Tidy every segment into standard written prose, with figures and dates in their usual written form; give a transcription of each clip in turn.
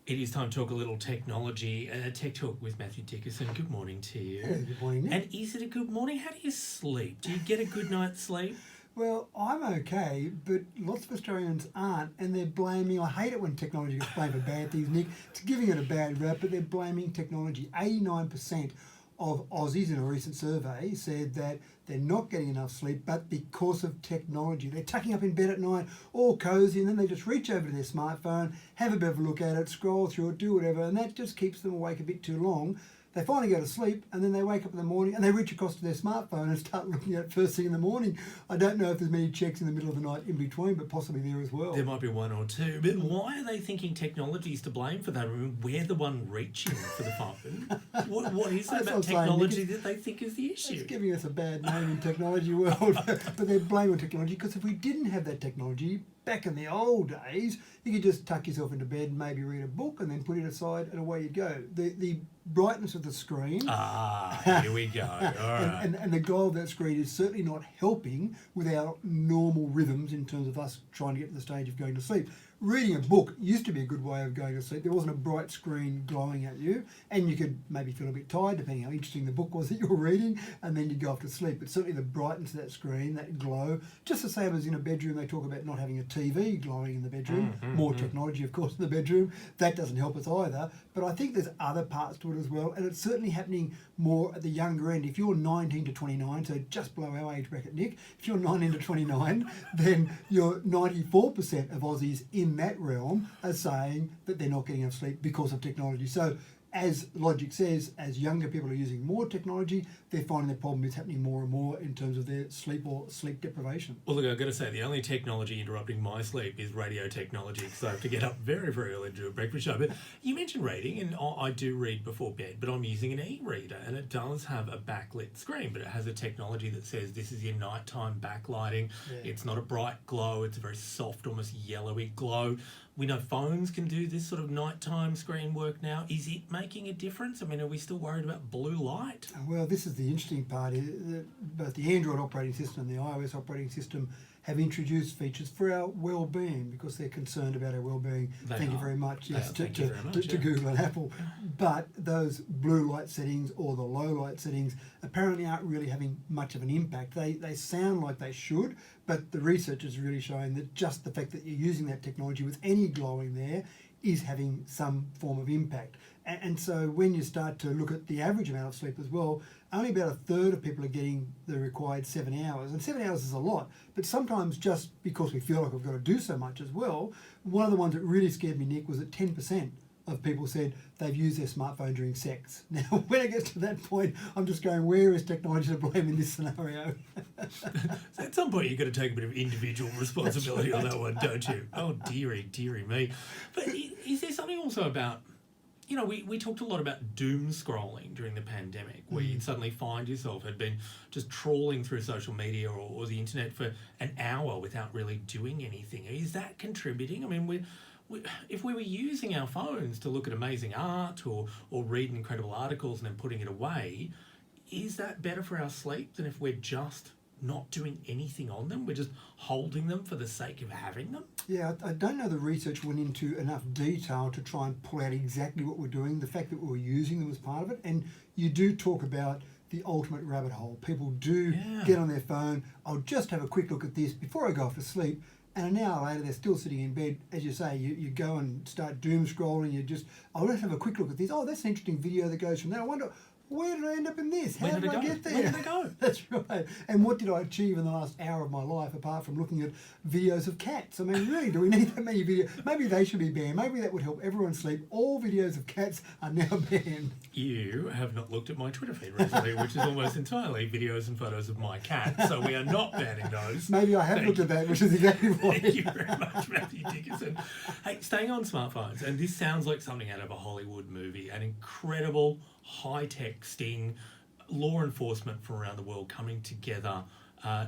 It is time to talk a little technology, Tech Talk with Matthew Dickerson. Good morning to you. Yeah, good morning, Nick. And is it a good morning? How do you sleep? Do you get a good night's sleep? Well, I'm okay, but lots of Australians aren't, and they're blaming. I hate it when technology gets blamed for bad things, Nick. It's giving it a bad rap, but they're blaming technology. 89% of Aussies in a recent survey said that they're not getting enough sleep, but because of technology. They're tucking up in bed at night, all cosy, and then they just reach over to their smartphone, have a bit of a look at it, scroll through it, do whatever, and that just keeps them awake a bit too long. They finally go to sleep, and then they wake up in the morning and they reach across to their smartphone and start looking at it first thing in the morning. I don't know if there's many checks in the middle of the night in between, but possibly there as well. There might be one or two. But why are they thinking technology is to blame for that? I mean, we're the one reaching for the phone. What is it about technology that they think is the issue? It's giving us a bad name in technology world, but they're blaming technology because if we didn't have that technology, back in the old days, you could just tuck yourself into bed and maybe read a book and then put it aside and away you go. The brightness of the screen. Here we go. All right. And the glow of that screen is certainly not helping with our normal rhythms in terms of us trying to get to the stage of going to sleep. Reading a book used to be a good way of going to sleep. There wasn't a bright screen glowing at you, and you could maybe feel a bit tired depending how interesting the book was that you were reading, and then you'd go off to sleep. But certainly the brightness of that screen, that glow, just the same as in a bedroom, they talk about not having a TV glowing in the bedroom, more technology, of course, in the bedroom. That doesn't help us either. But I think there's other parts to it as well, and it's certainly happening more at the younger end. If you're 19 to 29, so just below our age bracket, Nick, if you're 19 to 29, then you're 94% of Aussies in that realm are saying that they're not getting enough sleep because of technology. So as logic says, as younger people are using more technology, they're finding the problem is happening more and more in terms of their sleep or sleep deprivation. Well, look, I've got to say, the only technology interrupting my sleep is radio technology, because I have to get up very, very early to do a breakfast show. But you mentioned reading, and I do read before bed, but I'm using an e-reader, and it does have a backlit screen, but it has a technology that says this is your nighttime backlighting. Yeah. It's not a bright glow, it's a very soft, almost yellowy glow. We know phones can do this sort of nighttime screen work now. Is it making a difference? I mean, are we still worried about blue light? Well, this is the interesting part. Both the Android operating system and the iOS operating system have introduced features for our well-being because they're concerned about our well-being. Thank you very much. Yes, to Google and Apple. But those blue light settings or the low light settings apparently aren't really having much of an impact. They sound like they should, but the research is really showing that just the fact that you're using that technology with any glowing there is having some form of impact. And so when you start to look at the average amount of sleep as well, only about a third of people are getting the required 7 hours. And 7 hours is a lot, but sometimes just because we feel like we've got to do so much as well. One of the ones that really scared me, Nick, was that 10% of people said they've used their smartphone during sex. Now, when it gets to that point, I'm just going, where is technology to blame in this scenario? So at some point, you've got to take a bit of individual responsibility on that one, don't you? Oh, dearie me. But is there something also about, you know, we talked a lot about doom scrolling during the pandemic, where you'd suddenly find yourself had been just trawling through social media or the internet for an hour without really doing anything. Is that contributing? I mean, if we were using our phones to look at amazing art or read incredible articles and then putting it away, is that better for our sleep than if we're just not doing anything on them? We're just holding them for the sake of having them? Yeah, I don't know the research went into enough detail to try and pull out exactly what we're doing. The fact that we were using them was part of it. And you do talk about the ultimate rabbit hole. People do get on their phone, I'll just have a quick look at this before I go off to sleep. And an hour later, they're still sitting in bed. As you say, you go and start doom scrolling. I'll just have a quick look at this. Oh, that's an interesting video that goes from there. I wonder, where did I end up in this? How did I get there? Where did I go? That's right. And what did I achieve in the last hour of my life apart from looking at videos of cats? I mean, really, do we need that many videos? Maybe they should be banned. Maybe that would help everyone sleep. All videos of cats are now banned. You have not looked at my Twitter feed recently, which is almost entirely videos and photos of my cat. So we are not banning those. Maybe I have looked at that, which is exactly why. Thank you very much, Matthew Dickerson. Hey, staying on smartphones, and this sounds like something out of a Hollywood movie, an incredible high-tech sting, law enforcement from around the world coming together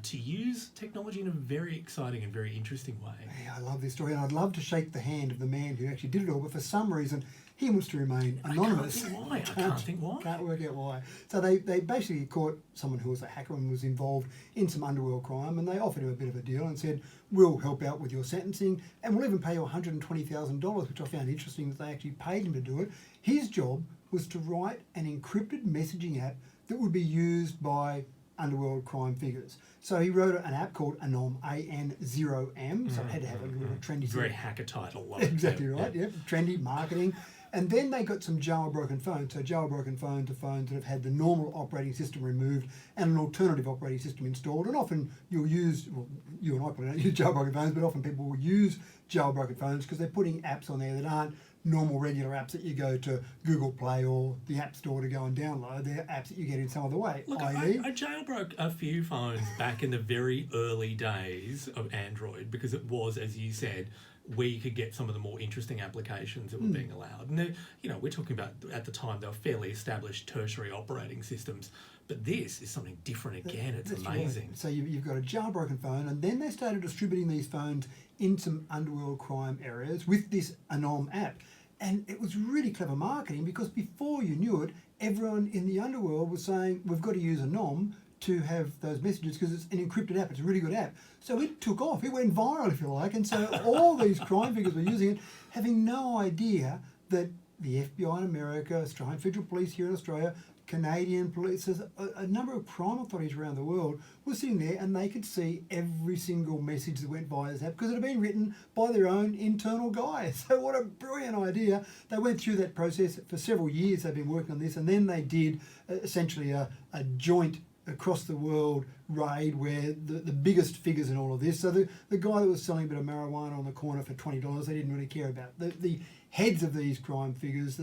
to use technology in a very exciting and very interesting way. Yeah, I love this story, and I'd love to shake the hand of the man who actually did it all, but for some reason He wants to remain anonymous. I can't think why. Can't work out why. So they basically caught someone who was a hacker and was involved in some underworld crime, and they offered him a bit of a deal and said, we'll help out with your sentencing, and we'll even pay you $120,000, which I found interesting that they actually paid him to do it. His job was to write an encrypted messaging app that would be used by underworld crime figures. So he wrote an app called Anom, A-N-0-M, so it had to have a little trendy... Very hacker title. Exactly right, yeah. Trendy marketing. And then they got some jailbroken phones. So jailbroken phones are phones that have had the normal operating system removed and an alternative operating system installed. And often you'll use, well, you and I probably don't use jailbroken phones, but often people will use jailbroken phones because they're putting apps on there that aren't normal regular apps that you go to Google Play or the App Store to go and download. They're apps that you get in some other way. Look, i.e. I jailbroke a few phones back in the very early days of Android because it was, as you said, where you could get some of the more interesting applications that were being allowed. And we're talking about, at the time, they were fairly established tertiary operating systems. But this is something different again. It's amazing. Right. So you've got a jailbroken phone, and then they started distributing these phones in some underworld crime areas with this Anom app. And it was really clever marketing because before you knew it, everyone in the underworld was saying, we've got to use Anom to have those messages because it's an encrypted app. It's a really good app. So it took off. It went viral, if you like. And so all these crime figures were using it, having no idea that the FBI in America, Australian Federal Police here in Australia, Canadian police, a number of crime authorities around the world were sitting there and they could see every single message that went via this app because it had been written by their own internal guys. So what a brilliant idea. They went through that process for several years. They've been working on this, and then they did essentially a joint across the world raid where the biggest figures in all of this. So the guy that was selling a bit of marijuana on the corner for $20, they didn't really care about. The heads of these crime figures,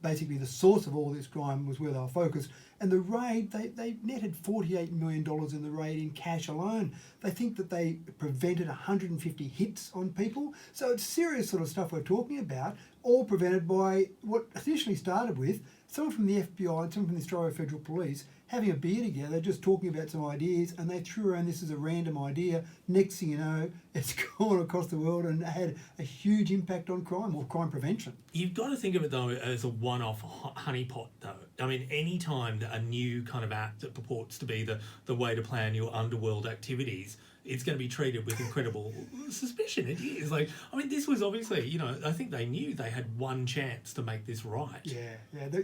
basically the source of all this crime was where they were focused. And the raid, they netted $48 million in the raid in cash alone. They think that they prevented 150 hits on people. So it's serious sort of stuff we're talking about, all prevented by what initially started with someone from the FBI and someone from the Australian Federal Police having a beer together, just talking about some ideas, and they threw around this as a random idea. Next thing you know, it's gone across the world and had a huge impact on crime or crime prevention. You've got to think of it, though, as a one-off honeypot, though. I mean, any time that a new kind of app that purports to be the way to plan your underworld activities, it's going to be treated with incredible suspicion. It is. Like, I mean, this was obviously, I think they knew they had one chance to make this right. Yeah,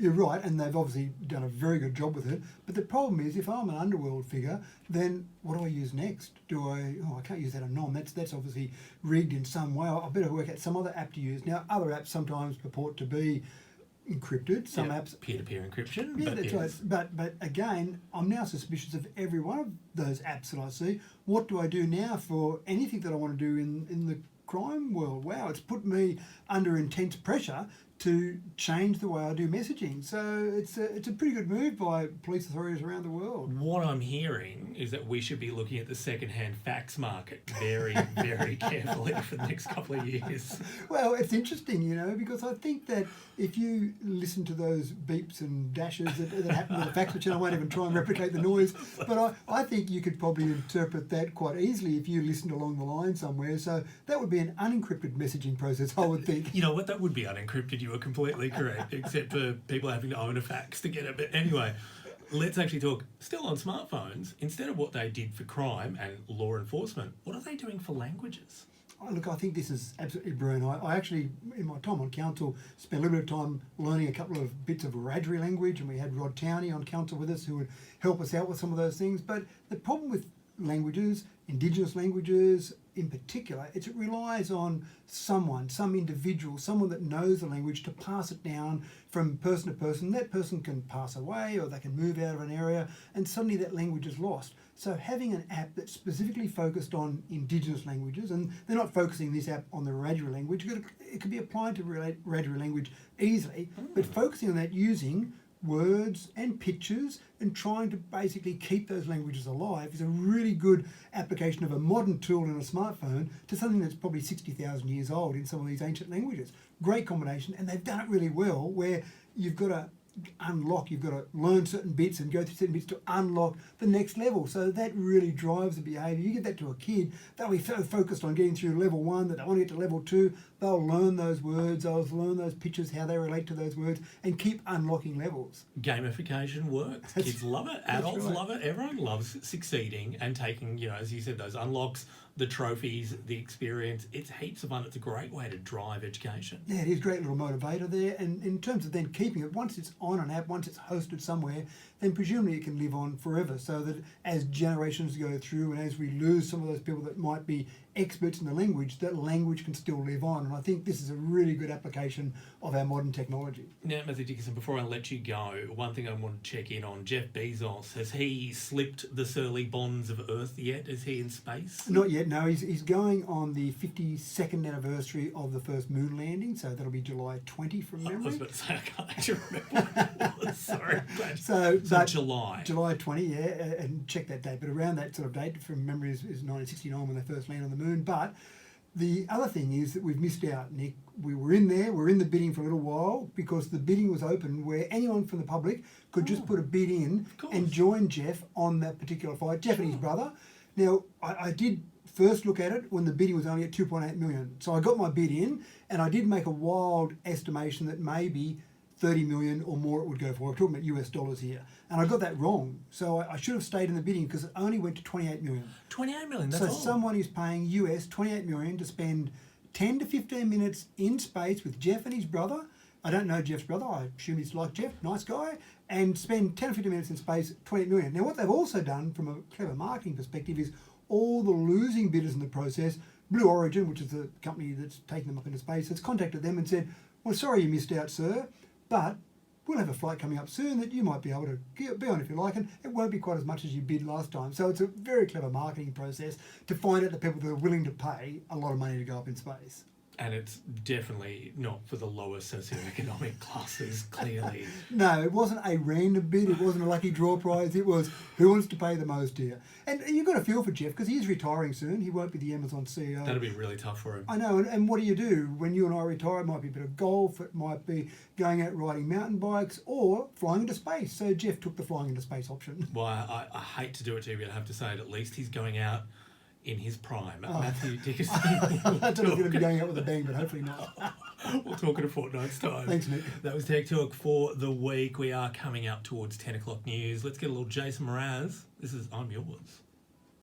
you're right, and they've obviously done a very good job with it. But the problem is, if I'm an underworld figure, then what do I use next? I can't use that Anom. That's obviously rigged in some way. I better work out some other app to use. Now, other apps sometimes purport to be encrypted. Some apps peer-to-peer encryption. Yeah, that's right. But again, I'm now suspicious of every one of those apps that I see. What do I do now for anything that I want to do in the crime world? Wow, it's put me under intense pressure to change the way I do messaging. So it's a pretty good move by police authorities around the world. What I'm hearing is that we should be looking at the second-hand fax market very, very carefully for the next couple of years. Well, it's interesting, because I think that if you listen to those beeps and dashes that happen with the fax machine, I won't even try and replicate the noise, but I think you could probably interpret that quite easily if you listened along the line somewhere. So that would be an unencrypted messaging process, I would think. You know what? That would be unencrypted. You are completely correct, except for people having to own a fax to get it. But anyway, let's actually talk still on smartphones. Instead of what they did for crime and law enforcement, what are they doing for languages? Oh, look, I think this is absolutely brilliant. I actually, in my time on council, spent a little bit of time learning a couple of bits of Wiradjuri language, and we had Rod Towney on council with us who would help us out with some of those things. But the problem with languages, Indigenous languages in particular, it relies on someone, some individual, someone that knows the language to pass it down from person to person. That person can pass away or they can move out of an area and suddenly that language is lost. So having an app that's specifically focused on Indigenous languages, and they're not focusing this app on the Wiradjuri language, it could be applied to Wiradjuri language easily, but focusing on that using words and pictures and trying to basically keep those languages alive is a really good application of a modern tool in a smartphone to something that's probably 60,000 years old in some of these ancient languages. Great combination, and they've done it really well where you've got unlock. You've got to learn certain bits and go through certain bits to unlock the next level. So that really drives the behaviour. You get that to a kid, they'll be so focused on getting through level 1 that they want to get to level 2. They'll learn those words, they'll learn those pictures, how they relate to those words, and keep unlocking levels. Gamification works. Kids love it. Adults right. love it. Everyone loves succeeding and taking, as you said, those unlocks, the trophies, the experience. It's heaps of fun. It's a great way to drive education. Yeah, it is a great little motivator there. And in terms of then keeping it, once it's on an app, once it's hosted somewhere, then presumably it can live on forever. So that as generations go through and as we lose some of those people that might be experts in the language, that language can still live on. And I think this is a really good application of our modern technology. Now, Matthew Dickinson, before I let you go, one thing I want to check in on, Jeff Bezos, has he slipped the surly bonds of Earth yet? Is he in space? Not yet, no. He's going on the 52nd anniversary of the first moon landing, so that'll be July 20 from memory. I was about to say, I can't actually remember what it was. Sorry. So July. July 20, yeah, and check that date. But around that sort of date, from memory, is 1969 when they first landed on the moon. But the other thing is that we've missed out, Nick. We were in there, we're in the bidding for a little while because the bidding was open where anyone from the public could just put a bid in and join Jeff on that particular flight, Jeff and his brother. Now, I did first look at it when the bidding was only at 2.8 million. So I got my bid in and I did make a wild estimation that maybe 30 million or more it would go for. We're talking about US dollars here. And I got that wrong. So I should have stayed in the bidding because it only went to 28 million. 28 million, that's so all. Someone is paying US 28 million to spend 10 to 15 minutes in space with Jeff and his brother. I don't know Jeff's brother. I assume he's like Jeff, nice guy. And spend 10 or 15 minutes in space, 28 million. Now, what they've also done from a clever marketing perspective is all the losing bidders in the process, Blue Origin, which is the company that's taking them up into space, has contacted them and said, well, sorry you missed out, sir, but we'll have a flight coming up soon that you might be able to be on if you like, and it won't be quite as much as you bid last time. So it's a very clever marketing process to find out the people that are willing to pay a lot of money to go up in space. And it's definitely not for the lower socioeconomic classes, clearly. No, it wasn't a random bid. It wasn't a lucky draw prize. It was who wants to pay the most here. And you've got to feel for Jeff because he is retiring soon. He won't be the Amazon CEO. That'll be really tough for him. I know. And what do you do when you and I retire? It might be a bit of golf. It might be going out riding mountain bikes or flying into space. So Jeff took the flying into space option. Well, I hate to do it to you, but I have to say it, at least he's going out in his prime. Matthew Dickinson. I don't know if he's going to be going out with a bang, but hopefully not. We'll talk in a fortnight's time. Thanks, Nick. That was Tech Talk for the week. We are coming up towards 10 o'clock news. Let's get a little Jason Mraz. This is I'm Yours.